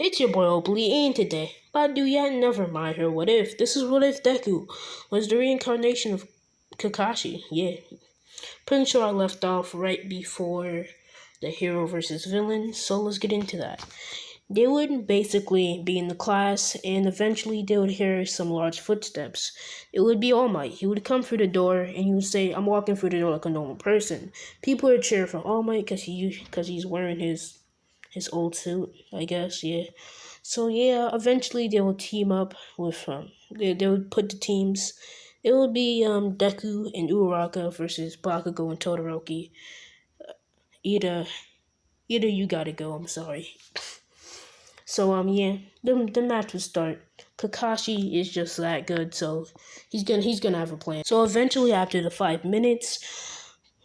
It's your boy Oakley, and today, but do ya never mind her what if? This is what if Deku was the reincarnation of Kakashi. Yeah. Pretty sure I left off right before the hero versus villain, so let's get into that. They would basically be in the class, and eventually they would hear some large footsteps. It would be All Might. He would come through the door, and he would say, "I'm walking through the door like a normal person." People would cheer for All Might because he's wearing his old suit, I guess. Yeah. So yeah, eventually they will team up with they would put the teams. It would be Deku and Uraraka versus Bakugo and Todoroki. Either you gotta go. I'm sorry. So yeah, the match would start. Kakashi is just that good, so he's gonna have a plan. So eventually, after the 5 minutes,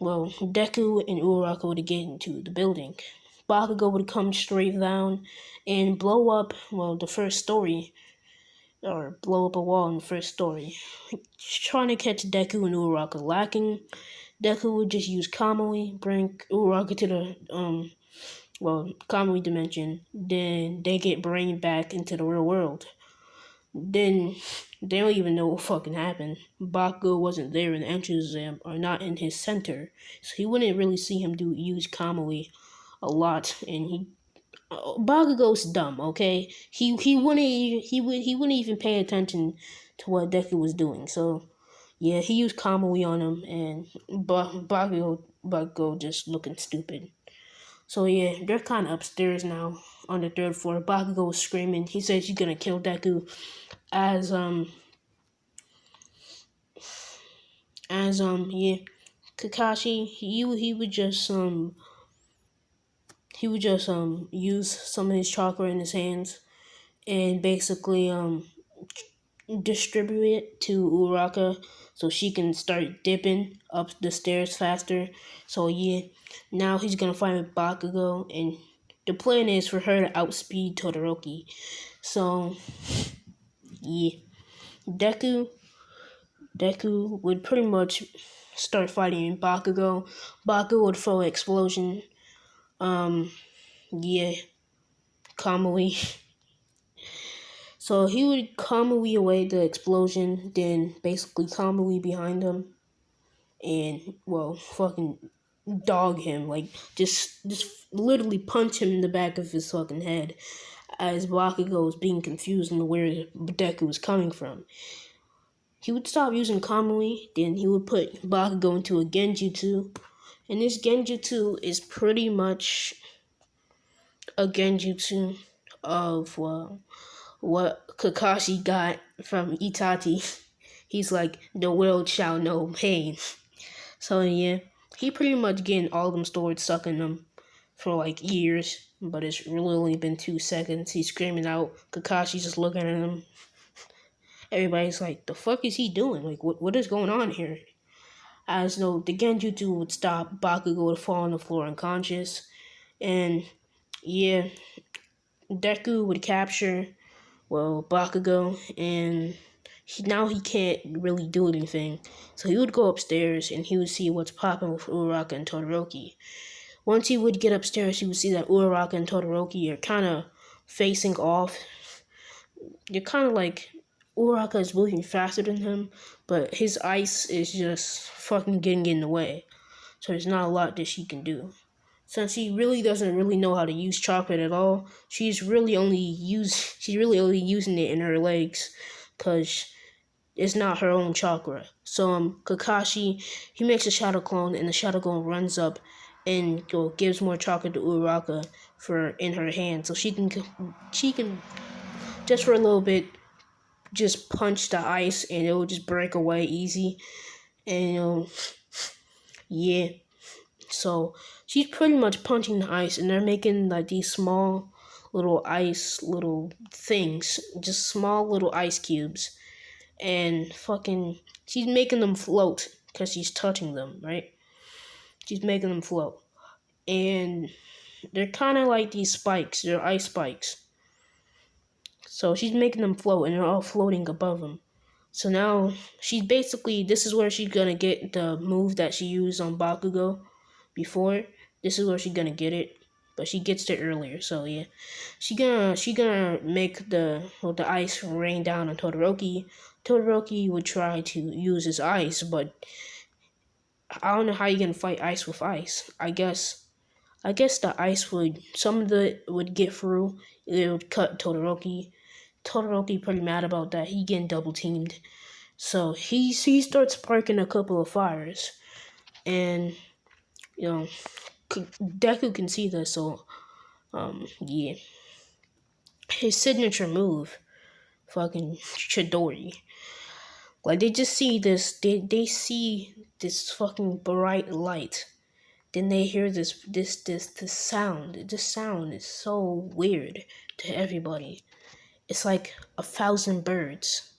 well, Deku and Uraraka would get into the building. Bakugo would come straight down and blow up, well, the first story, or blow up a wall in the first story. Trying to catch Deku and Uraraka lacking, Deku would just use Kamui, bring Uraraka to the, Kamui dimension, then they get brain back into the real world. Then they don't even know what fucking happened. Bakugo wasn't there in the entrance exam, or not in his center, so he wouldn't really see him use Kamui a lot, and Bakugo's dumb. Okay, he wouldn't even pay attention to what Deku was doing. So yeah, he used Kamui on him, and Bakugo just looking stupid. So yeah, they're kind of upstairs now on the third floor. Bakugo was screaming. He says he's gonna kill Deku, as yeah, Kakashi he would just use some of his chakra in his hands and basically distribute it to Uraka so she can start dipping up the stairs faster. So yeah, now he's gonna fight with Bakugo, and the plan is for her to outspeed Todoroki. So yeah, Deku would pretty much start fighting Bakugo. Bakugo would throw an explosion. Yeah, Kamui. So he would Kamui away the explosion, then basically Kamui behind him, and well, fucking dog him, like just literally punch him in the back of his fucking head, as Bakugo was being confused on where Deku was coming from. He would stop using Kamui, then he would put Bakugo into a Genjutsu, and this Genjutsu is pretty much a Genjutsu of what Kakashi got from Itachi. He's like, the world shall know pain. So yeah, he pretty much getting all them swords stuck in him for like years, but it's really only been 2 seconds. He's screaming out. Kakashi's just looking at him. Everybody's like, the fuck is he doing? Like, what is going on here? As though the Genjutsu would stop, Bakugo would fall on the floor unconscious. And yeah, Deku would capture, well, Bakugo, and now he can't really do anything. So he would go upstairs and he would see what's popping with Uraraka and Todoroki. Once he would get upstairs, he would see that Uraraka and Todoroki are kind of facing off. They're kind of like, Uraraka is moving faster than him, but his ice is just fucking getting in the way. So there's not a lot that she can do. Since he really doesn't really know how to use chocolate at all, she's really only using it in her legs, cause it's not her own chakra. So Kakashi, he makes a shadow clone, and the shadow clone runs up and gives more chocolate to Uraraka in her hand, so she can just for a little bit just punch the ice and it will just break away easy. And yeah, so she's pretty much punching the ice, and they're making like these small little ice little things, just small little ice cubes, and fucking she's making them float because she's touching them, right? She's making them float, and they're kind of like these spikes. They're ice spikes. So she's making them float, and they're all floating above them. So now this is where she's gonna get the move that she used on Bakugo before. This is where she's gonna get it. but she gets there earlier. So yeah, she gonna make the ice rain down on Todoroki. Todoroki would try to use his ice, but I don't know how you gonna fight ice with ice. I guess the ice would some of the would get through. It would cut Todoroki. Todoroki pretty mad about that. He getting double teamed. So he starts sparking a couple of fires, and you know Deku can see this. So yeah, his signature move, fucking Chidori. Like they just see this, they see this fucking bright light. Then they hear this sound. This sound is so weird to everybody. It's like 1,000 birds.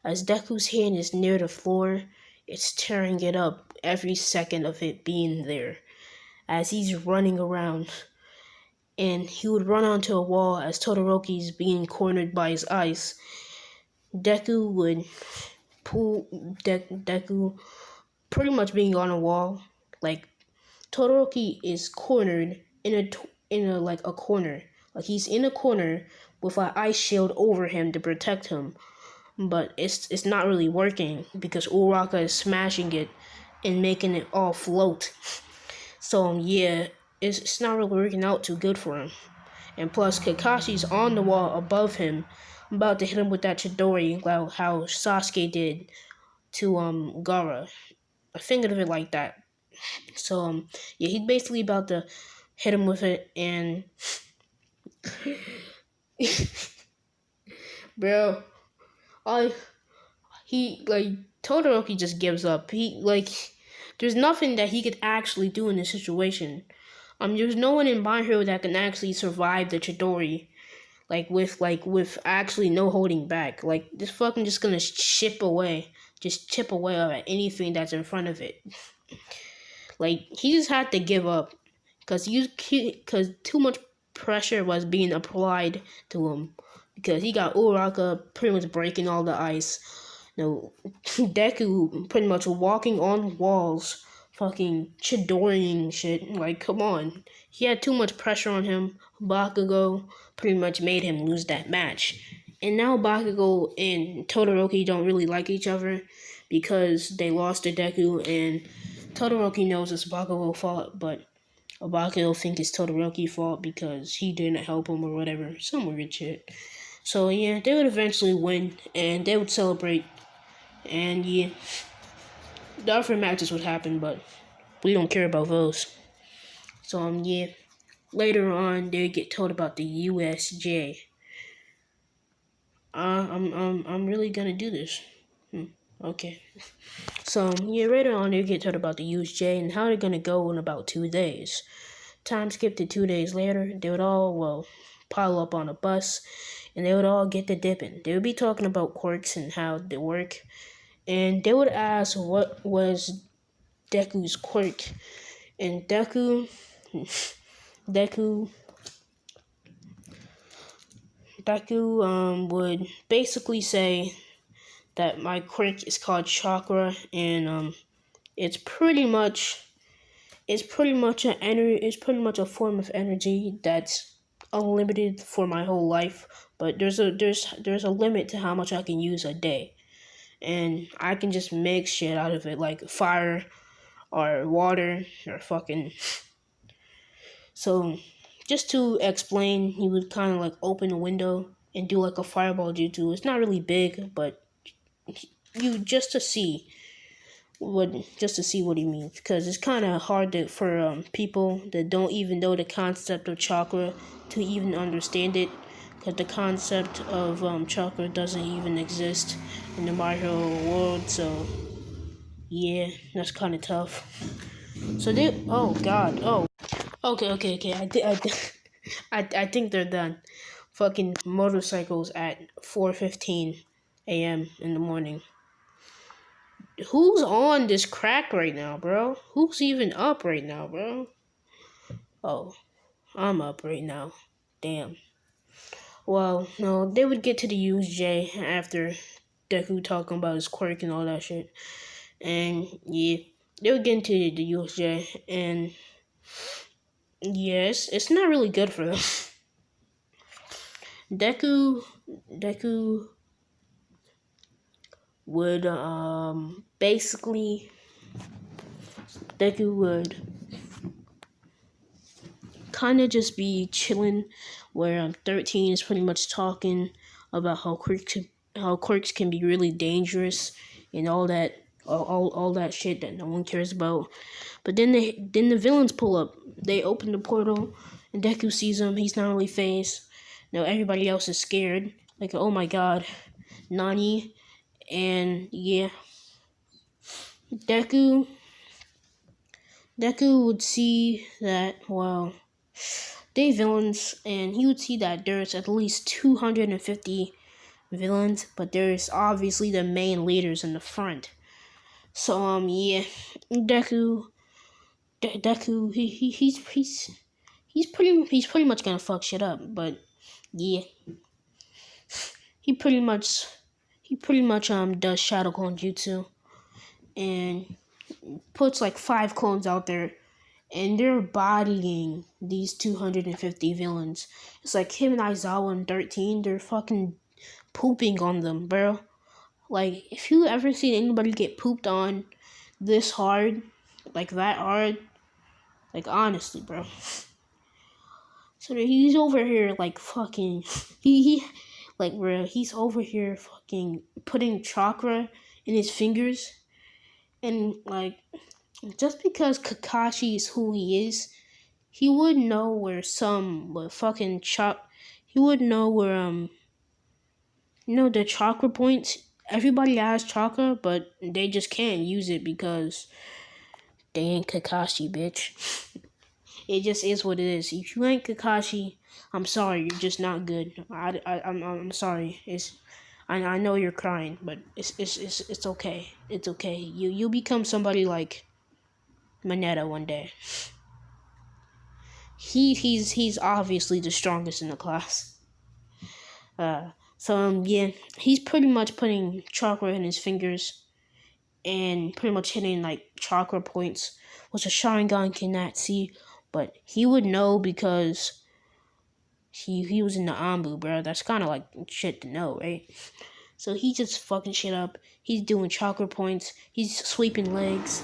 As Deku's hand is near the floor, it's tearing it up every second of it being there. As he's running around, and he would run onto a wall as Todoroki's being cornered by his ice. Deku would pull Deku pretty much being on a wall. Like Todoroki is cornered in a like a corner. Like he's in a corner with an ice shield over him to protect him. But it's not really working because Uraka is smashing it and making it all float. So yeah, it's not really working out too good for him. And plus Kakashi's on the wall above him, about to hit him with that Chidori, like how Sasuke did to Gaara. I think of it like that. So yeah, he's basically about to hit him with it, and bro, I he like Todoroki just gives up. There's nothing that he could actually do in this situation. There's no one in My Hero that can actually survive the Chidori, with actually no holding back. Like this fucking just gonna just chip away at anything that's in front of it. Like he just had to give up because too much pressure was being applied to him because he got Uraka pretty much breaking all the ice. Deku pretty much walking on walls, fucking Chidoring shit. Like, come on. He had too much pressure on him. Bakugo pretty much made him lose that match. And now Bakugo and Todoroki don't really like each other because they lost to Deku, and Todoroki knows it's Bakugo's fault, but Bakugo think it's Todoroki's fault because he didn't help him or whatever. Some weird shit. So yeah, they would eventually win, and they would celebrate. And yeah, the other matches would happen, but we don't care about those. So yeah, later on they get told about the USJ. I'm really gonna do this. Okay. So yeah, later on they get told about the USJ and how they're gonna go in about 2 days. Time skip to 2 days later, they would all pile up on a bus, and they would all get to dipping. They would be talking about quirks and how they work. And they would ask what was Deku's quirk, and Deku would basically say that my quirk is called chakra, and it's pretty much a form of energy that's unlimited for my whole life, but there's a limit to how much I can use a day. And I can just make shit out of it, like fire or water or fucking. So, just to explain, he would kind of like open a window and do like a fireball jutsu. It's not really big, but you just to see what he means, because it's kind of hard for people that don't even know the concept of chakra to even understand it, because the concept of chakra doesn't even exist in the My Hero world. So yeah, that's kind of tough. So oh god, okay. I think they're done. Fucking motorcycles at 4:15 a.m. in the morning. Who's on this crack right now, bro? Who's even up right now, bro? Oh, I'm up right now. Damn. Well, no, they would get to the USJ after Deku talking about his quirk and all that shit. And yeah, they would get into the USJ, and Yes, it's not really good for them. Deku, Deku would basically Deku would kind of just be chilling, where 13 is pretty much talking about how quirks can be really dangerous and all that all that shit that no one cares about. But then the villains pull up. They open the portal, and Deku sees him. He's not really phased. Now everybody else is scared. Like, oh my god, Nani. And yeah, Deku Deku would see that, well, they villains, and he would see that there's at least 250 villains, but there's obviously the main leaders in the front. So yeah, Deku Deku he's pretty much gonna fuck shit up, but yeah, he pretty much does Shadow Clone Jutsu and puts like 5 clones out there, and they're bodying these 250 villains. It's like him and Aizawa and 13, they're fucking pooping on them, bro. Like, if you ever seen anybody get pooped on this hard, like that hard, like honestly, bro. So he's over here like fucking he like bro, he's over here fucking putting chakra in his fingers, and like just because Kakashi is who he is, he would know where he would know where the chakra points. Everybody has chakra, but they just can't use it because they ain't Kakashi, bitch. It just is what it is. If you ain't Kakashi, I'm sorry, you're just not good. I'm sorry. I know you're crying, but it's okay. It's okay. You become somebody like Mineta one day. He's obviously the strongest in the class. Yeah, he's pretty much putting chakra in his fingers and pretty much hitting like chakra points, which a Sharingan cannot see, but he would know because he was in the Ambu, bro. That's kind of like shit to know, right? So he just fucking shit up. He's doing chakra points. He's sweeping legs.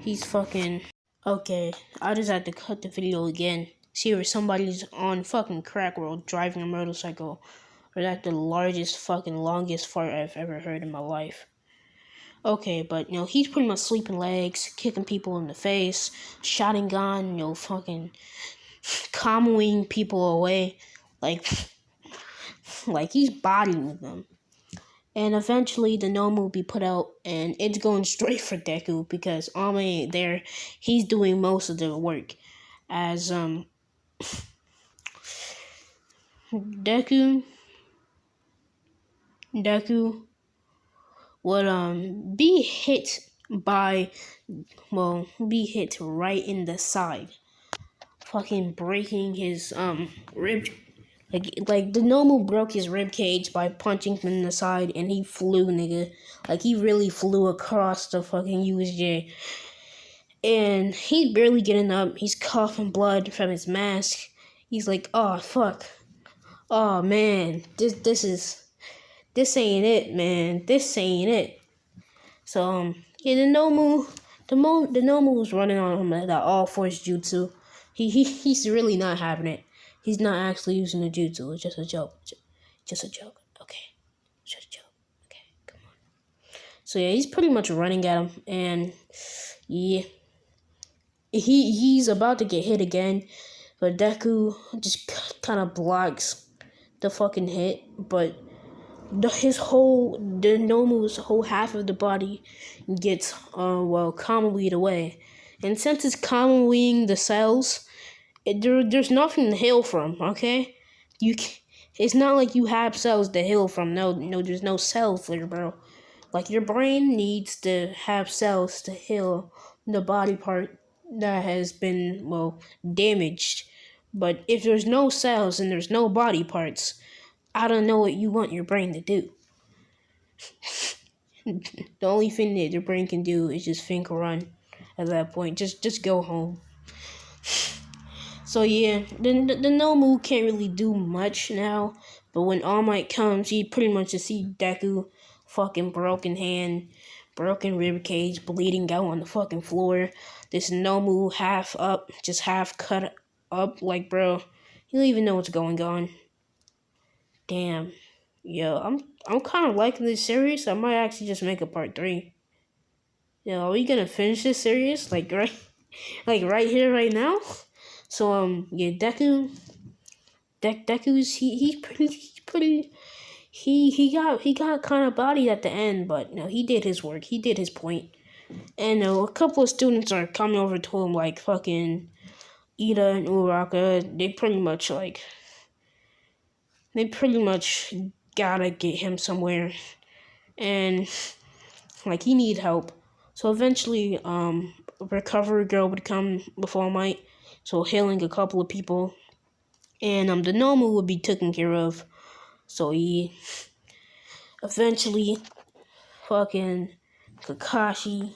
He's fucking... Okay, I just had to cut the video again. See where somebody's on fucking crack world driving a motorcycle. Or that the largest fucking longest fart I've ever heard in my life. Okay, but he's pretty much sweeping legs, kicking people in the face, shouting gun, fucking comboing people away. Like like he's bodying them. And eventually the Nomu will be put out, and it's going straight for Deku because Ame ain't there. He's doing most of the work. As Deku would be hit right in the side, fucking breaking his rib. Like the Nomu broke his rib cage by punching him in the side, and he flew, nigga. Like he really flew across the fucking USJ, and he's barely getting up. He's coughing blood from his mask. He's like, oh fuck, oh man, this ain't it, man. This ain't it. So yeah, the Nomu was running on him that all force jutsu. He's really not having it. He's not actually using the jutsu. It's just a joke. Just a joke. Okay, it's just a joke. Okay, come on. So yeah, he's pretty much running at him, and yeah, he's about to get hit again, but Deku just kind of blocks the fucking hit, but the Nomu's whole half of the body gets commonweed away, and since it's commonweeing the cells, there's nothing to heal from. Okay, it's not like you have cells to heal from. No, there's no cells there, bro. Like your brain needs to have cells to heal the body part that has been damaged. But if there's no cells and there's no body parts, I don't know what you want your brain to do. The only thing that your brain can do is just think or run at that point. Just go home. So yeah, the Nomu can't really do much now. But when All Might comes, he pretty much just see Deku, fucking broken hand, broken rib cage, bleeding out on the fucking floor. This Nomu half up, just half cut up. Like, bro, you don't even know what's going on. Damn. Yo, I'm kind of liking this series. I might actually just make a part 3. Yo, are we gonna finish this series like right here, right now? So yeah, Deku's he got kind of bodied at the end, but no, he did his work. He did his point. And a couple of students are coming over to him like fucking Ida and Uraka. They pretty much gotta get him somewhere, and like he need help. So eventually, Recovery Girl would come with All Might, so healing a couple of people, and the Nomu would be taken care of. So he eventually fucking Kakashi,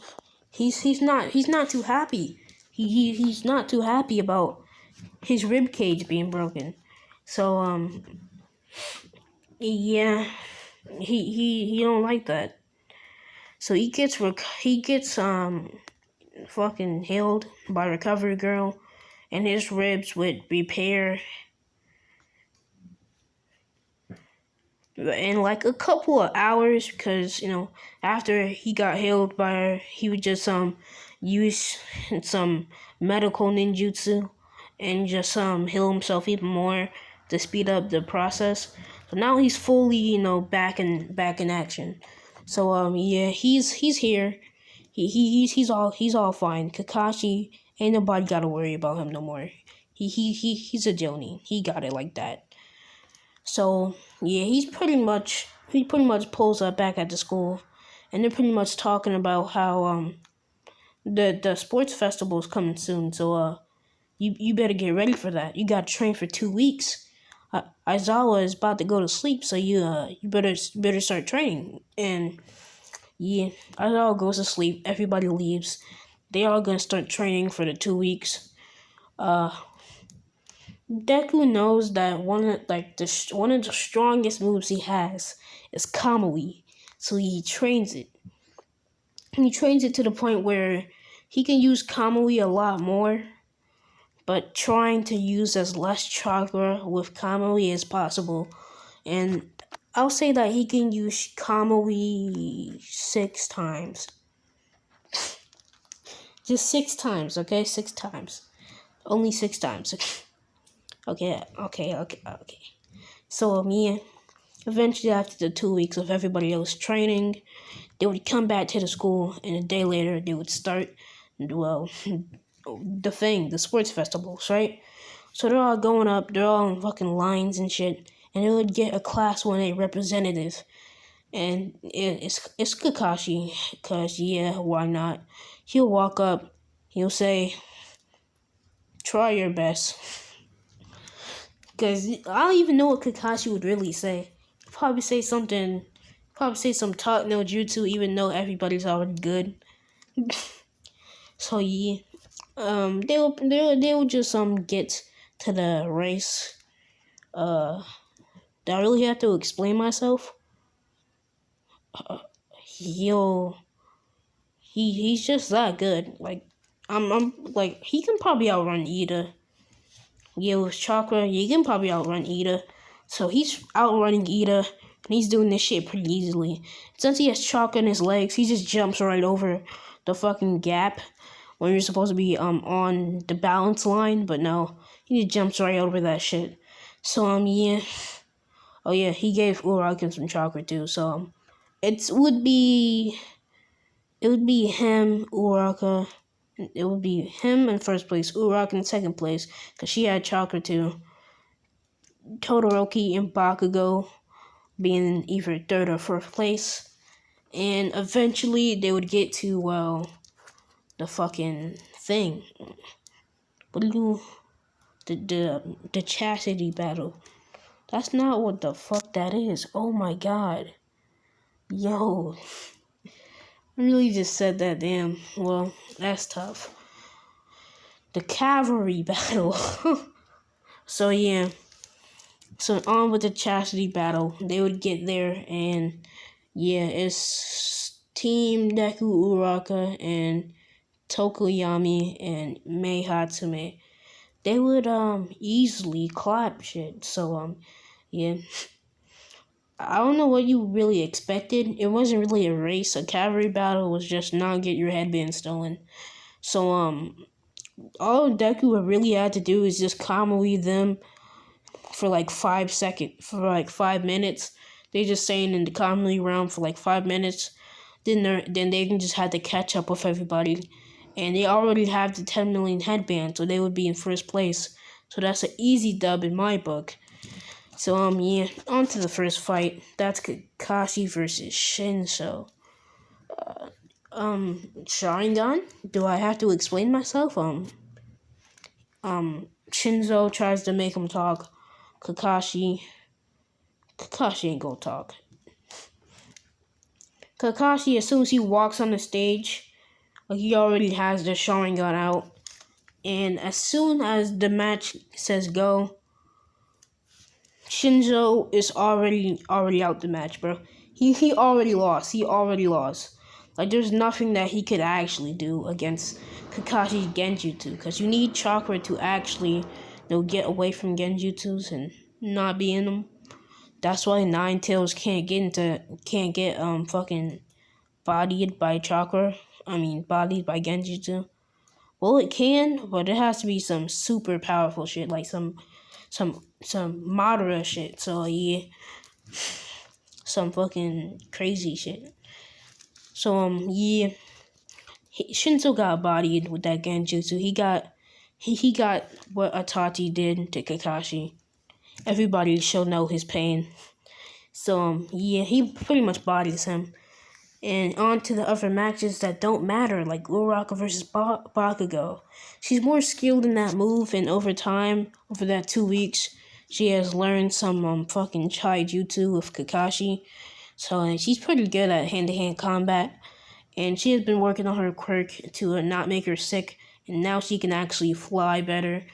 he's not too happy. He's not too happy about his rib cage being broken. So yeah, he don't like that. So he gets fucking healed by Recovery Girl, and his ribs would repair in like a couple of hours, because after he got healed by her, he would just use some medical ninjutsu and just heal himself even more to speed up the process. So now he's fully back in action. So yeah, he's here. He's all fine. Kakashi, ain't nobody gotta worry about him no more. He's a Jonin. He got it like that. So yeah, he pretty much pulls up back at the school, and they're pretty much talking about how the sports festival is coming soon. So you better get ready for that. You got to train for 2 weeks. Aizawa is about to go to sleep, so you better start training. And yeah, Aizawa goes to sleep. Everybody leaves. They all gonna start training for the 2 weeks. Deku knows that one of the strongest moves he has is Kamui, so he trains it. He trains it to the point where he can use Kamui a lot more, but trying to use as less chakra with Kamui as possible. And I'll say that he can use Kamui 6 times. Just 6 times, okay? 6 times. Only 6 times. Okay. So, yeah. Eventually, after the 2 weeks of everybody else training, they would come back to the school, and a day later, they would start, the sports festivals, right? So they're all going up, they're all in fucking lines and shit, and they would get a Class 1A representative, and it's Kakashi, because, yeah, why not? He'll walk up, he'll say, try your best. Because I don't even know what Kakashi would really say. Probably say some talk no jutsu, even though everybody's already good. So yeah, they'll just get to the race. Do I really have to explain myself? He's just that good. Like I'm like he can probably outrun Ida. Yeah, with chakra, he can probably outrun Ida. So he's outrunning Ida, and he's doing this shit pretty easily. Since he has chakra in his legs, he just jumps right over the fucking gap when you're supposed to be on the balance line, but no, he just jumps right over that shit. So yeah. Oh yeah, he gave Uraken some chakra too. So it would be him, Uraka. It would be him in first place, Uraka in second place, because she had chakra too. Todoroki and Bakugo being in either third or fourth place. And eventually they would get to, the fucking thing. The chastity battle. That's not what the fuck that is. Oh my god. Yo. I really just said that, damn. Well, that's tough. The cavalry battle. So yeah, so on with the chastity battle. They would get there, and yeah, it's Team Deku Uraka and Tokoyami and Mei Hatsume. They would easily clap shit. So yeah. I don't know what you really expected. It wasn't really a race. A cavalry battle was just not get your headband stolen. So all Deku really had to do is just calmly them for like 5 seconds, for like 5 minutes. They just saying in the comedy round for like 5 minutes. Then they can just have to catch up with everybody, and they already have the 10 million headband, so they would be in first place. So that's an easy dub in my book. So yeah, on to the first fight. That's Kakashi versus Shinso. Sharingan. Do I have to explain myself? Shinzo tries to make him talk. Kakashi ain't gonna talk. Kakashi, as soon as he walks on the stage, like he already has the Sharingan out, and as soon as the match says go, Shinzo is already out the match, bro. He already lost. He already lost. Like there's nothing that he could actually do against Kakashi's Genjutsu, because you need chakra to actually get away from Genjutsus and not be in them. That's why Nine Tails can't get fucking bodied by chakra. I mean bodied by Genjutsu. Well, it can, but it has to be some super powerful shit, like some Madara shit. So yeah, some fucking crazy shit. So yeah, Shinzo got bodied with that Genjutsu. He got what Itachi did to Kakashi. Everybody should know his pain. So yeah, he pretty much bodies him. And on to the other matches that don't matter, like Uraka versus Bakugo. She's more skilled in that move, and over time, over that 2 weeks, she has learned some fucking Chai Jutsu with Kakashi. So she's pretty good at hand-to-hand combat, and she has been working on her quirk to not make her sick, and now she can actually fly better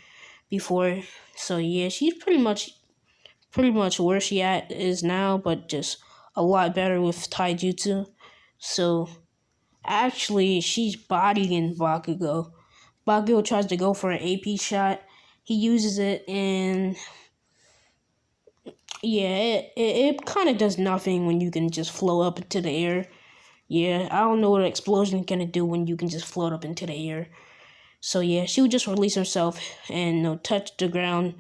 before. So yeah, she's pretty much where she is now, but just a lot better with taijutsu. So actually, she's bodying Bakugo. Bakugo tries to go for an AP shot. He uses it, and yeah, it kind of does nothing when you can just float up into the air. Yeah, I don't know what an explosion gonna do when you can just float up into the air. So yeah, she would just release herself and touch the ground,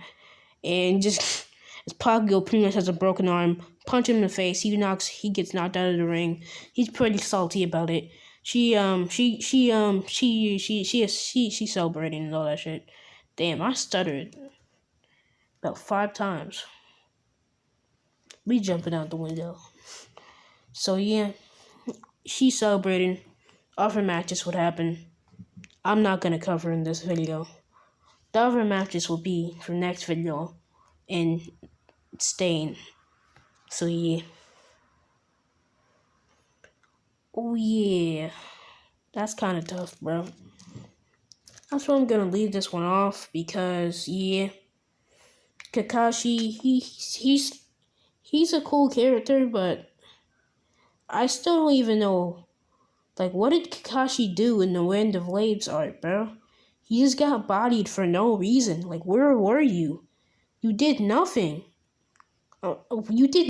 and just as Bakugo pretty much has a broken arm, punch him in the face. He gets knocked out of the ring. He's pretty salty about it. She's celebrating and all that shit. Damn, I stuttered about 5 times. We jumping out the window. So yeah, she's celebrating. Other matches would happen. I'm not gonna cover in this video. The other matches will be for next video and staying. So yeah. Oh yeah. That's kind of tough, bro. That's why I'm gonna leave this one off, because yeah, Kakashi, he's a cool character, but I still don't even know, like, what did Kakashi do in the Wind of Waves art, bro? He just got bodied for no reason. Like, where were you? You did nothing. You did